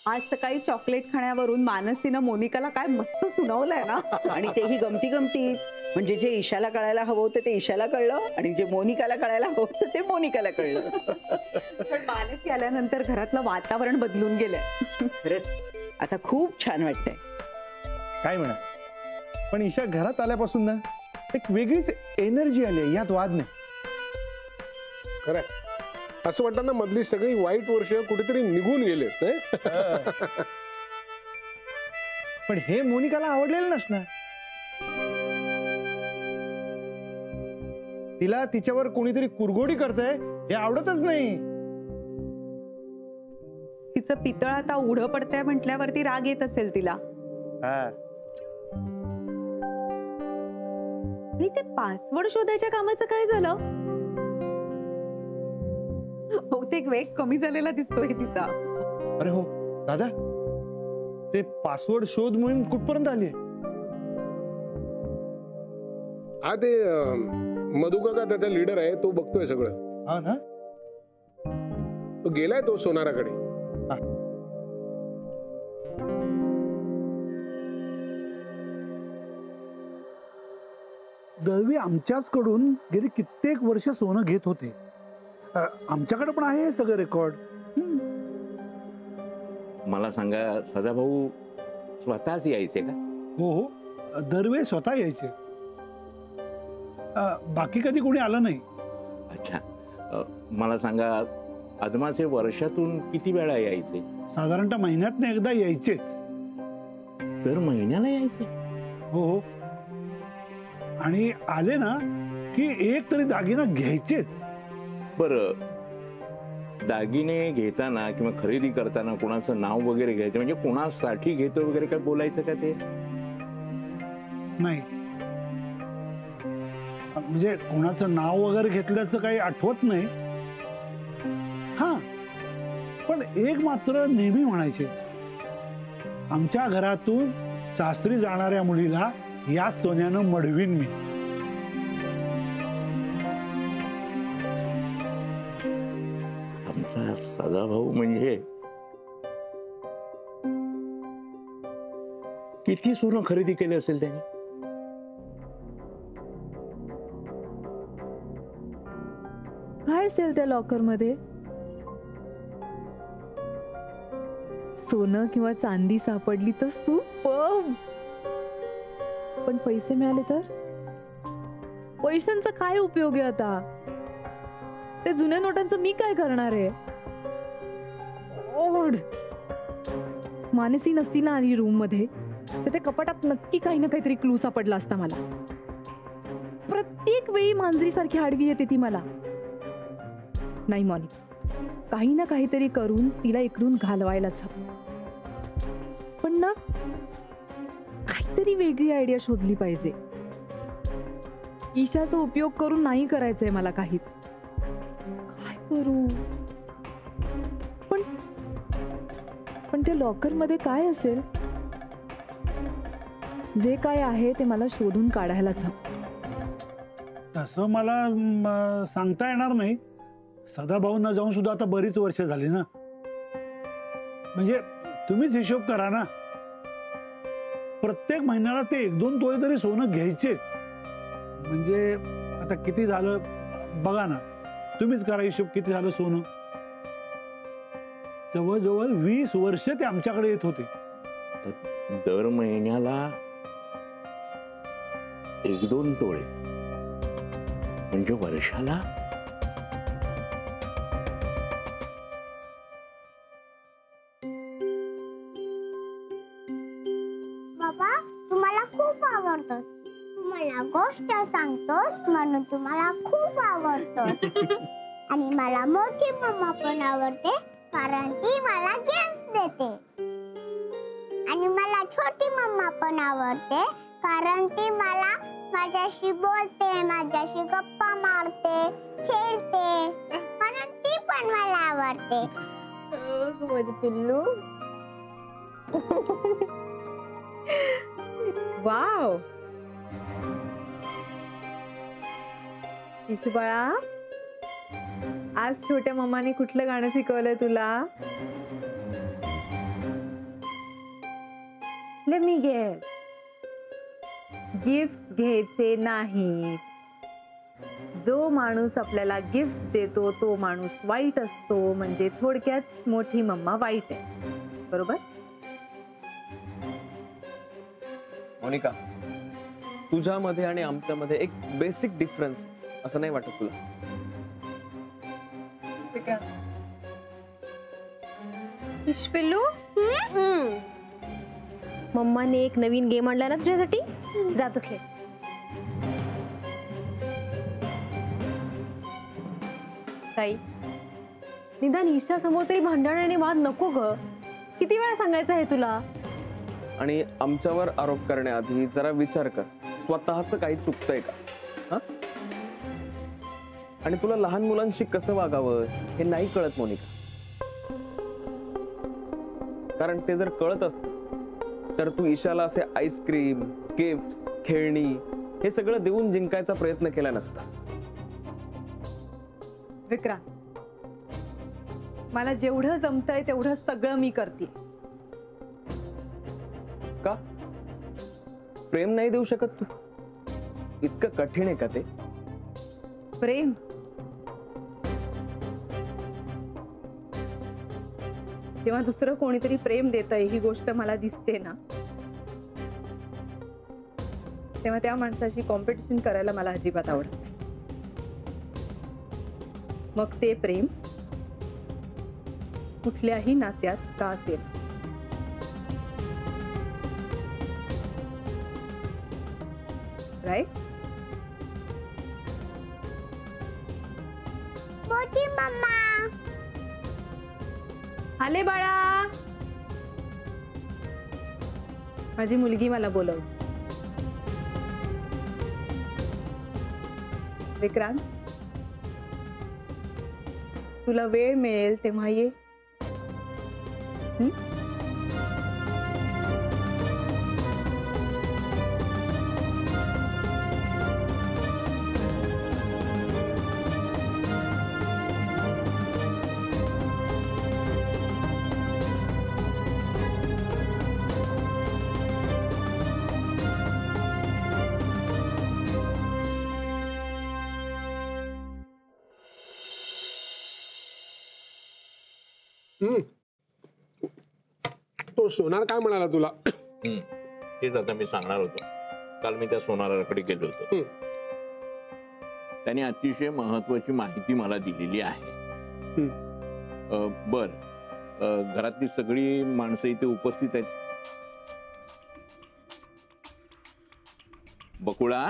आज सकाळी चॉकलेट खाण्यावरून मानसीनं मोनिकाला काय मस्त सुनावलंय ना. आणि तेही गमती गमती. म्हणजे जे ईशाला कळायला हवं होतं ते ईशाला कळलं आणि जे मोनिकाला कळायला हवं होतं ते मोनिकाला कळलं. पण मानसी आल्यानंतर घरातलं वातावरण बदलून गेलंय. खरंच आता खूप छान वाटतंय. काय म्हणा, पण ईशा घरात आल्यापासून ना एक वेगळीच एनर्जी आली, यात वाद नाही. खरं असं वाटतं ना, मधली सगळी वाईट वर्ष कुठेतरी निघून गेले. पण हे मोनिकाला आवडलेलं नसणार. तिला तिच्यावर कोणीतरी कुरघोडी करतंय हे आवडतच नाही. तिचं पितळ आता उघडं पडतंय म्हटल्यावरती राग येत असेल तिला. आणि ते पासवर्ड शोधायच्या कामाचं काय झालं? बहुतेक वेग कमी झालेला दिसतोय तिचा. अरे हो दादा, ते पासवर्ड शोध मोहीम कुठपर्यंत आली आहे? हा, ते मधुकाका त्याचा लीडर आहे, तो बघतोय सगळं. हा ना, तो गेलाय तो सोनाराकडे. दळवी आमच्याच कडून गेली कित्येक वर्ष सोनं घेत होते. आमच्याकडे पण आहे सगळं रेकॉर्ड. मला सांगा, सदाभाऊ स्वतःच यायचे का? हो हो, दरवेळी स्वतः यायचे. बाकी कधी कोणी आलं नाही. अच्छा, मला सांगा, अदमासे वर्षातून किती वेळा यायचे? साधारणतः महिन्यातनं एकदा यायचेच. दर महिन्याला यायचे? हो हो, आणि आले ना की एक तरी दागिना घ्यायचेच. बरं, दागिने घेताना किंवा खरेदी करताना कोणाचं नाव वगैरे घ्यायचं, म्हणजे कोणासाठी घेतो वगैरे काय बोलायचं का ते? नाही, म्हणजे कोणाचं नाव वगैरे घेतल्याचं काही आठवत नाही. हा, पण एक मात्र नेहमी म्हणायचे, आमच्या घरातून सासरी जाणाऱ्या मुलीला या सोन्यानं मढवीन मी. आमचा सदाभाऊ म्हणजे किती सोनं खरेदी केले असेल त्याने? काय असेल त्या लॉकर मध्ये? सोनं किंवा चांदी सापडली तर सुपर्ब. पण पैसे मिळाले तर? पैशांचा काय उपयोग आहे आता? ते जुन्या नोटांचं मी काय करणार आहे? ओढ, मानसी नसती ना आली रूम मध्ये तर त्या कपाटात नक्की काही ना काहीतरी क्लू सापडला असता मला. प्रत्येक वेळी मांजरी सारखी आडवी येते ती मला. नाही मॉनी, काही ना काहीतरी करून तिला इकडून घालवायलाच हवं. पण ना, काहीतरी वेगळी आयडिया शोधली पाहिजे. ईशाचा उपयोग करून नाही करायचंय मला काहीच. काय करू? पण त्या लॉकर मध्ये काय असेल? जे काय आहे ते मला शोधून काढायलाच हवं. तसं मला सांगता येणार नाही. सदाभाऊंना जाऊन सुद्धा आता बरीच वर्ष झाली ना. म्हणजे तुम्हीच हिशोब करा ना, प्रत्येक महिन्याला ते 1-2 तोळे तरी सोनं घ्यायचेच. म्हणजे आता किती झालं बघा ना, तुम्हीच करा हिशोब, किती झालं सोनं. जवळजवळ 20 वर्ष ते आमच्याकडे येत होते. दर महिन्याला 1-2 तोळे म्हणजे वर्षाला? बाबा, तुम्हाला खूप आवडतोस. तू मला गोष्ट सांगतोस म्हणून तुम्हाला खूप आवडतोस. आणि मला मोठी मम्मा पण आवडते कारण ती मला गेम्स देते. आणि मला छोटी मम्मा पण आवडते कारण ती मला माझ्याशी बोलते, माझ्याशी गप्पा मारते, खेळते, म्हणून ती पण मला आवडते. माझी पिल्लू. वाव, इशू बाळा, आज छोट्या मम्माने कुठलं गाणं शिकवलंय तुला? लेट मी गेस, गिफ्ट घ्यायचे नाही. जो माणूस आपल्याला गिफ्ट देतो तो माणूस वाईट असतो, म्हणजे थोडक्यात मोठी मम्मा वाईट आहे, बरोबर? मोनिका, तुझ्यामध्ये आणि आमच्यामध्ये एक बेसिक डिफरन्स असं नाही वाटत तुला? पिल्लू, मम्माने एक नवीन गेम आणला ना तुझ्यासाठी, जातो खेळ. ताई, निदान ईशा समोर तरी भांडण आणि वाद नको ग. किती वेळा सांगायचं आहे तुला? आणि आमच्यावर आरोप करण्याआधी जरा विचार कर, स्वतःच काही चुकतंय का? हा? आणि तुला लहान मुलांशी कसं वागावं हे नाही कळत मोनिका. कारण ते जर कळत असत तर तू ईशाला असे आईस्क्रीम, गिफ्ट, खेळणी हे सगळं देऊन जिंकायचा प्रयत्न केला नसतास. विक्रांत, मला जेवढं जमतंय तेवढं सगळं मी करते. का प्रेम नाही देऊ शकत तू? इतकं कठीण आहे का ते? प्रेम जेव्हा दुसरं कोणीतरी प्रेम देतंय ही गोष्ट मला दिसते ना, तेव्हा त्या माणसाशी कॉम्पिटिशन करायला मला अजिबात आवडत नाही. मग ते प्रेम कुठल्याही नात्यात का असेल. राईट? मोठी मम्मा, आले बाळा. माझी मुलगी मला बोलवते. विक्रांत, तुला वेळ मिळेल तेव्हा ये. तो सोनार काय म्हणाला तुला? तेच आता मी सांगणार होतो. काल मी त्या सोनाराकडे गेलो होतो. त्याने अतिशय महत्वाची माहिती मला दिलेली आहे. बर, घरातली सगळी माणसं इथे उपस्थित आहेत. बकुळा,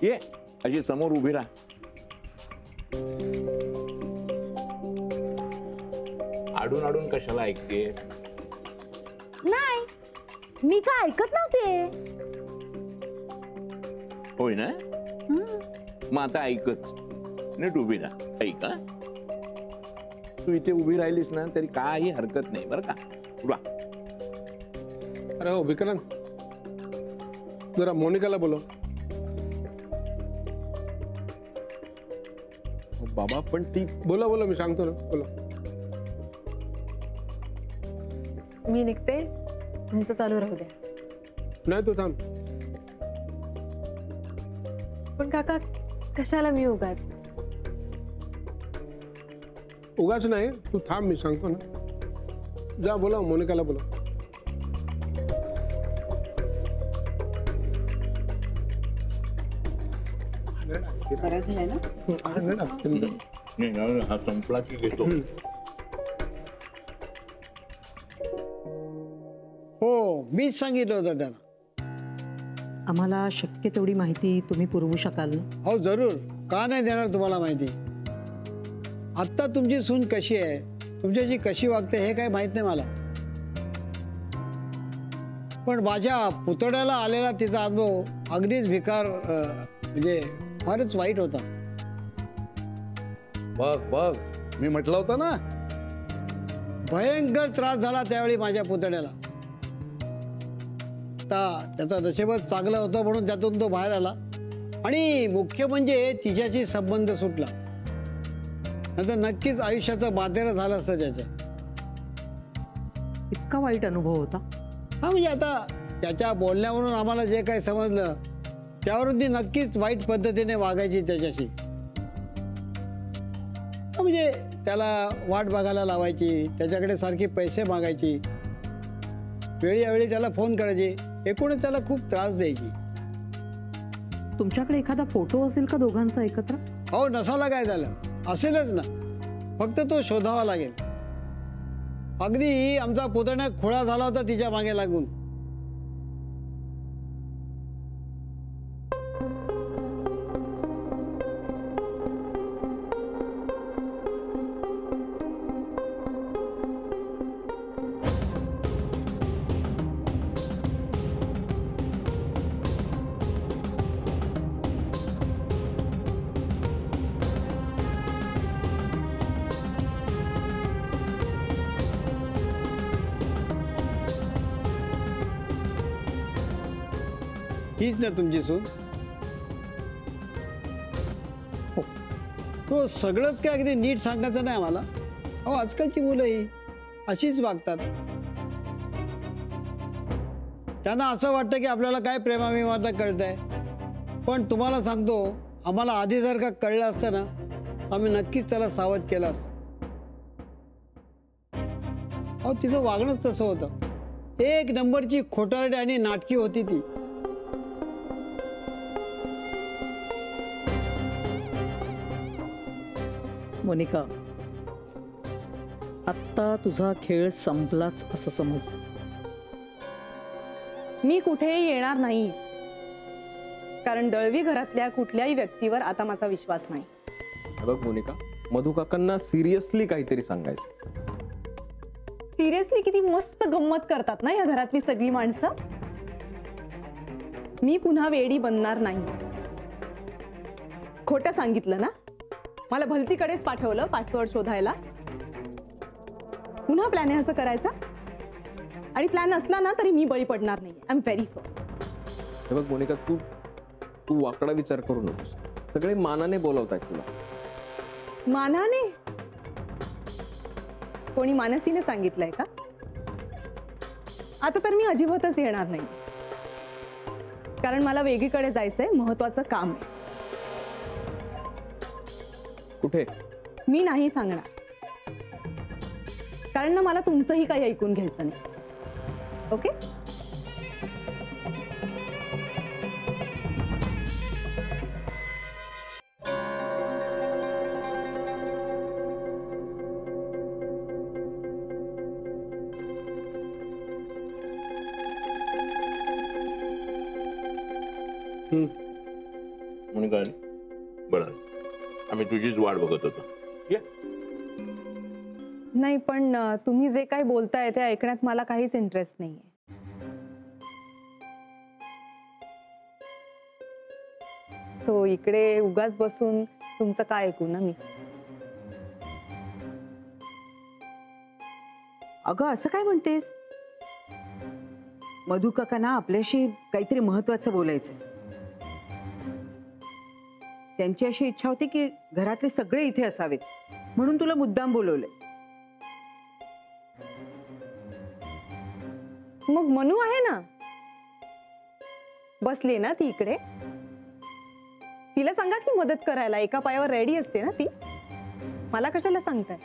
ये अशी समोर उभी राहा. आडून आडून कशाला ऐकते? नाही, मी काय ऐकत नव्हते. होय ना? मग आता ऐकच. नीट उभी राहा. ऐका, तू इथे उभी राहिलीस ना तरी काही हरकत नाही बरं का. उभा. अरे हो विक्रांत, जरा मोनिकाला बोलव. बाबा पण ती बोला बोला, मी सांगतो ना, बोला. मी निघते, तुमचं चालू राहू द्या. नाही तू थांब. पण काका, कशाला मी उगाच? उगाच नाही, तू थांब, मी सांगतो ना. जा बोला, मोनिकाला बोला. बरं झालंय ना? नाही, हा संपला की घेतो. हो, मीच सांगितलं होतं त्यांना. आम्हाला शक्य तेवढी माहिती तुम्ही पुरवू शकाल? हो जरूर, का नाही देणार तुम्हाला माहिती. आत्ता तुमची सून कशी आहे, तुमच्याशी कशी वागते हे काही माहित नाही मला, पण माझ्या पुतळ्याला आलेला तिचा अनुभव अगदीच भिकार, म्हणजे फारच वाईट होता. बघ बघ, मी म्हटलं होतं ना. भयंकर त्रास झाला त्यावेळी माझ्या पुतळ्याला. त्याचा नशीबच चांगलं होतं म्हणून त्यातून तो बाहेर आला. आणि मुख्य म्हणजे तिच्याशी संबंध सुटला. नंतर नक्कीच आयुष्याचं मातेरं झालं असतं त्याच्या. इतका वाईट अनुभव होता? हा म्हणजे आता त्याच्या बोलण्यावरून आम्हाला जे काही समजलं त्यावरून ती नक्कीच वाईट पद्धतीने वागायची त्याच्याशी. हा म्हणजे त्याला वाट बघायला लावायची, त्याच्याकडे सारखी पैसे मागायची, वेळी अवेळी त्याला फोन करायची, एकूणच त्याला खूप त्रास द्यायची. तुमच्याकडे एखादा फोटो असेल का दोघांचा एकत्र? हो, नसाला काय झालं, असेलच ना, फक्त तो शोधावा लागेल. अगदी आमचा पुतण्या खोळा झाला होता तिच्या मागे लागून. हीच ना तुमची सून? हो. तो सगळंच काय अगदी नीट सांगायचं नाही आम्हाला. अहो, आजकालची मुलंही अशीच वागतात. त्यांना असं वाटतं की आपल्याला काय प्रेमाभिमानात कळतंय. पण तुम्हाला सांगतो, आम्हाला आधी जर का कळलं असतं ना, आम्ही नक्कीच त्याला सावध केलं असतं. अहो, तिचं वागणंच तसं होतं. एक नंबरची खोटारडी आणि नाटकी होती ती. मोनिका, आत्ता तुझा खेळ संपलाच असं समज. मी कुठेही येणार नाही, कारण दळवी घरातल्या कुठल्याही व्यक्तीवर आता माझा विश्वास नाही. बघ मोनिका, मधू काकांना सिरियसली काहीतरी सांगायचं. सिरियसली किती मस्त गंमत करतात ना या घरातली सगळी माणसं. मी पुन्हा वेडी बनणार नाही. खोटं सांगितलं ना, मला भलतीकडेच पाठवलं पासवर्ड शोधायला. पुन्हा प्लॅन आहे असं करायचा, आणि प्लॅन असला ना तरी मी बळी पडणार नाही. I am very sorry. बघ मोनिका, तू वाकडा विचार करू नकोस. सगळे मानाने बोलवतायत तुला. मानाने? कोणी मानसीने सांगितलंय का? आता तर मी अजिबातच येणार नाही, कारण मला वेगळीकडे जायचंय, महत्वाचं काम आहे. कुठे? मी नाही सांगणार, कारण ना मला तुमचंही काही ऐकून घ्यायचं नाही. ओके? म्हणून काय बरं, आम्ही तुझीच वाट बघत होतो. नाही, पण तुम्ही जे काही बोलताय ते ऐकण्यात मला काहीच इंटरेस्ट नाहीये. सो इकडे उगाच बसून तुमचं काय ऐकू ना मी. अगं, असं काय म्हणतेस? मधू काकांना आपल्याशी काहीतरी महत्वाचं बोलायचं. त्यांची अशी इच्छा होती की घरातले सगळे इथे असावेत, म्हणून तुला मुद्दाम बोलवलंय. मग मनू आहे ना, बसली ना ती इकडे. तिला सांगा की मदत करायला. एका पायावर रेडी असते ना ती. मला कशाला सांगताय?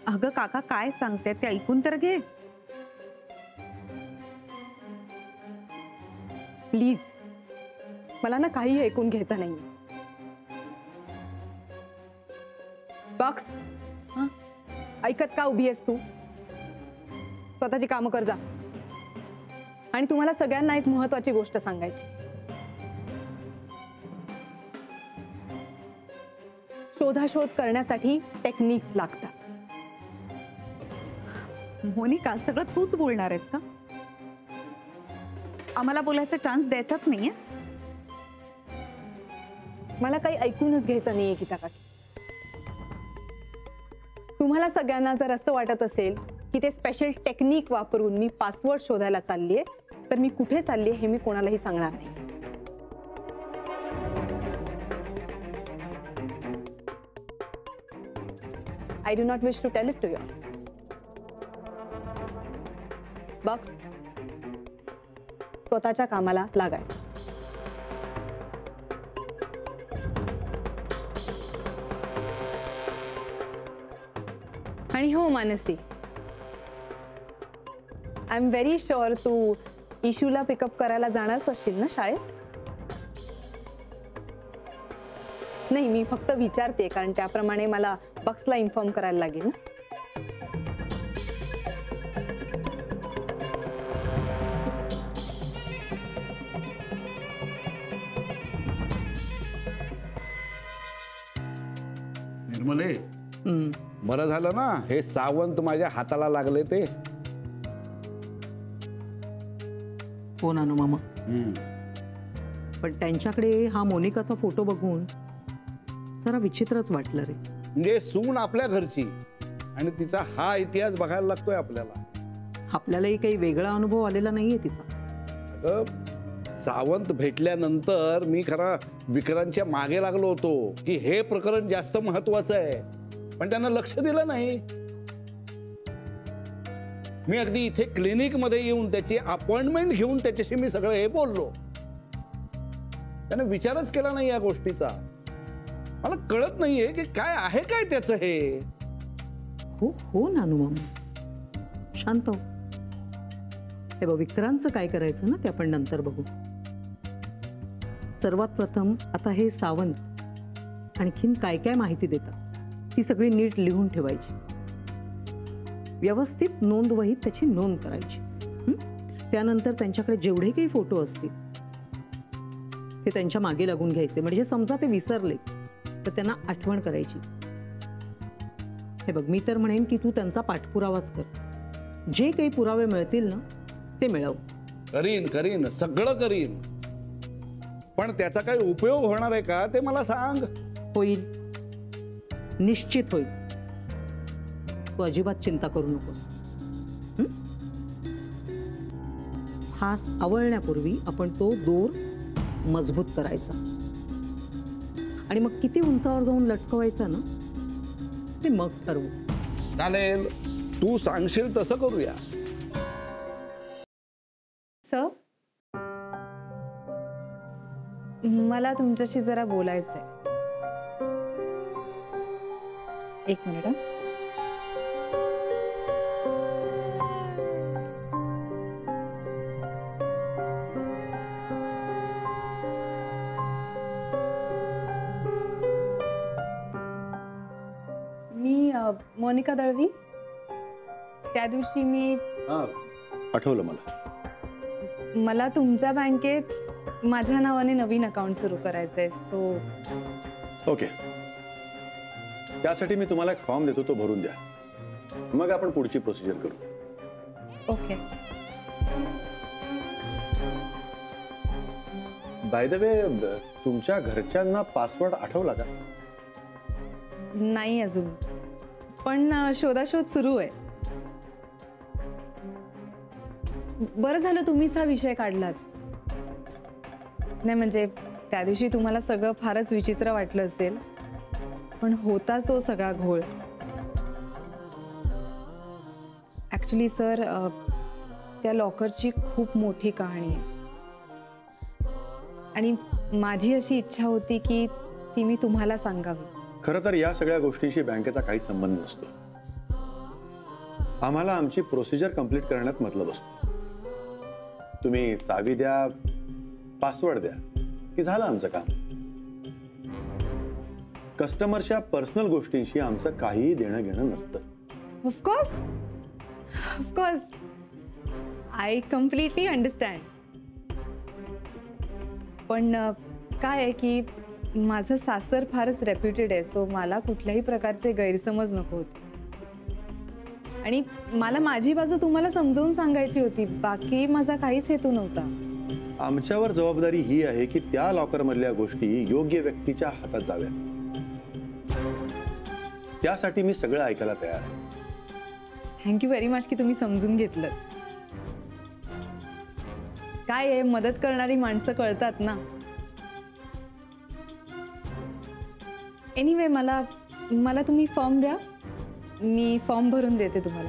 अगं काका काय सांगते ते ऐकून तर घे. प्लीज, मला ना काही ऐकून घ्यायचं नाही. बॉक्स, ऐकत का उभी आहेस तू? स्वतःची कामं कर जा. आणि तुम्हाला सगळ्यांना एक महत्वाची गोष्ट सांगायची. शोधाशोध करण्यासाठी टेक्निक्स लागतात. मोनिका, सगळं तूच बोलणार आहेस का? आम्हाला बोलायचा चान्स द्यायचाच नाहीये. मला काही ऐकूनच घ्यायचं नाहीये गीता काकी. तुम्हाला सगळ्यांना जर असं वाटत असेल की ते स्पेशल टेक्निक वापरून मी पासवर्ड शोधायला चाललीये, तर मी कुठे चाललीये हे मी कोणालाही सांगणार नाही. I do not wish to tell it to you. बघ, स्वतःच्या कामाला लागायचं. आणि हो Mansi, I am very sure तू इशूला पिकअप करायला जाणारच असशील ना शाळेत. नाही, मी फक्त विचारते कारण त्याप्रमाणे मला बक्सला इन्फॉर्म करायला लागेल ना. निर्मले, बरं झालं ना हे सावंत माझ्या हाताला लागले ते. हो नानू मामा. पण त्यांच्याकडे हा मोनिकाचा फोटो बघून जरा विचित्रच वाटलं रे. म्हणजे सून आपल्या घरची आणि तिचा हा इतिहास बघायला लागतोय आपल्याला. आपल्यालाही काही वेगळा अनुभव आलेला नाहीये तिचा. अगं, सावंत भेटल्यानंतर मी खरा विक्रांतच्या मागे लागलो होतो की हे प्रकरण जास्त महत्वाचं आहे, पण त्यांना लक्ष दिलं नाही. मी अगदी इथे क्लिनिक मध्ये येऊन त्याची अपॉइंटमेंट घेऊन त्याच्याशी मी सगळं हे बोललो. त्याने विचारच केला नाही या गोष्टीचा. मला कळत नाहीये की काय आहे काय त्याचं हे. हो हो नानू मामा, शांत हो. हे बघ, विक्रांतचं काय करायचं ना ते आपण नंतर बघू. सर्वात प्रथम आता हे सावंत आणखीन काय काय माहिती देतात ती सगळी नीट लिहून ठेवायची. व्यवस्थित नोंदवहीत त्याची नोंद करायची. त्यानंतर त्यांच्याकडे जेवढे काही फोटो असतील ते त्यांच्या मागे लागून घ्यायचे. म्हणजे समजा ते विसरले तर त्यांना आठवण करायची. हे बघ, मी तर म्हणेन की तू त्यांचा पाठपुरावाच कर. जे काही पुरावे मिळतील ना ते मिळव. करीन करीन सगळं करीन, पण त्याचा काही उपयोग होणार आहे का ते मला सांग. होईल, निश्चित होईल. तू अजिबात चिंता करू नकोस. फास आवळण्यापूर्वी आपण तो दोर मजबूत करायचा आणि मग किती उंचावर जाऊन लटकवायचा ना ते मग ठरवू. चालेल, तू सांगशील तसं करूया. सर, मला तुमच्याशी जरा बोलायचंय. एक मिनिट. मी मोनिका दळवी. त्या दिवशी मी आठवलं मला तुमच्या बँकेत माझ्या नावाने नवीन अकाउंट सुरू करायचंय. सो ओके, त्यासाठी मी तुम्हाला एक फॉर्म देतो, तो भरून द्या. मग आपण पुढची प्रोसिजर करू. ओके. बाय द वे, तुमच्या घरच्यांना पासवर्ड आठवला का? नाही अजून, पण शोधाशोध सुरू आहे. बरं झालं तुम्हीच हा विषय काढलात. नाही म्हणजे त्या दिवशी तुम्हाला सगळं फारच विचित्र वाटलं असेल, पण होता तो सगळा घोळ. ऍक्च्युली सर, त्या लॉकरची खूप मोठी कहाणी आहे आणि माझी अशी इच्छा होती की ती मी तुम्हाला सांगावी. खरं तर या सगळ्या गोष्टीशी बँकेचा काही संबंध नसतो. आम्हाला आमची प्रोसिजर कंप्लीट करण्यात मतलब असतो. तुम्ही चावी द्या, पासवर्ड द्या की झालं आमचं काम. कस्टमरच्या पर्सनल गोष्टींशी आमचं काहीही देणं घेणं नसतं. Of course, of course, I completely understand. पण काय आहे की माझं सासर फारच रेप्युटेड आहे, सो मला कुठल्याही प्रकारचे गैरसमज नको होते आणि मला माझी बाजू तुम्हाला समजावून सांगायची होती. बाकी माझा काहीच हेतू नव्हता. आमच्यावर जबाबदारी ही आहे की त्या लॉकर मधल्या गोष्टी योग्य व्यक्तीच्या हातात जाव्या. त्यासाठी मी सगळं ऐकायला तयार आहे. थँक्यू व्हेरी मच की तुम्ही समजून घेतलं. काय आहे, मदत करणारी माणसं कळतात ना. एनिवे, मला तुम्ही फॉर्म द्या मी फॉर्म भरून देते तुम्हाला.